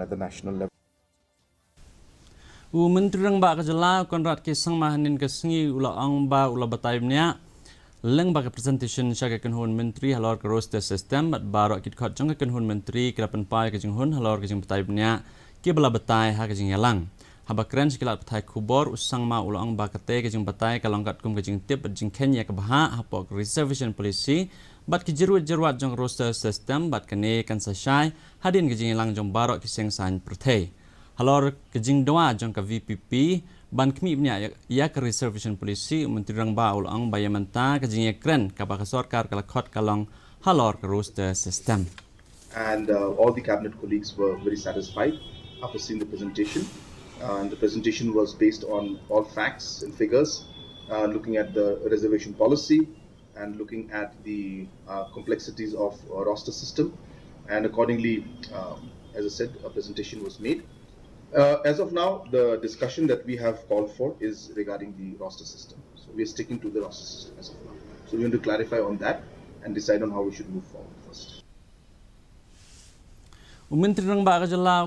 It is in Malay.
at the national level. Myntri rang ba kajala konrat ke sang mahanin kesengi ula ang ba ula batai Bniah leng ba presentation sya ke Kynhun Myntri Halor ke roster system bat baro kit khot jong ke Kynhun Myntri ke lapan pai ke Jinghun Halor ke jing batai Bniah ke bala batai ha ke jing yalang haba kren sekilat batai kubor usang ma ula ang ba kate ke jing batai kalongkat kum ke jing tip jing Kenya ke baha hapok reservation policy bat ke jeruat jong roster system bat kene kan sashai hadin ke jing yalang jong baro ke seng san perthei Halor ke Jingbatai jong ke VPP ban kemi Bniah ya ke reservation policy Myntri rang ba ul ang bayamanta ke jing kren ka ba Sorkar kala khot kalong Halor ke roster system. And all the cabinet colleagues were very satisfied after seeing the presentation. And the presentation was based on all facts and figures, looking at the reservation policy and looking at the complexities of roster system. And accordingly, as I said, a presentation was made. As of now, the discussion that we have called for is regarding the roster system. So we are sticking to the roster system as of now. So we want to clarify on that and decide on how we should move forward first. Myntri rang ba kajala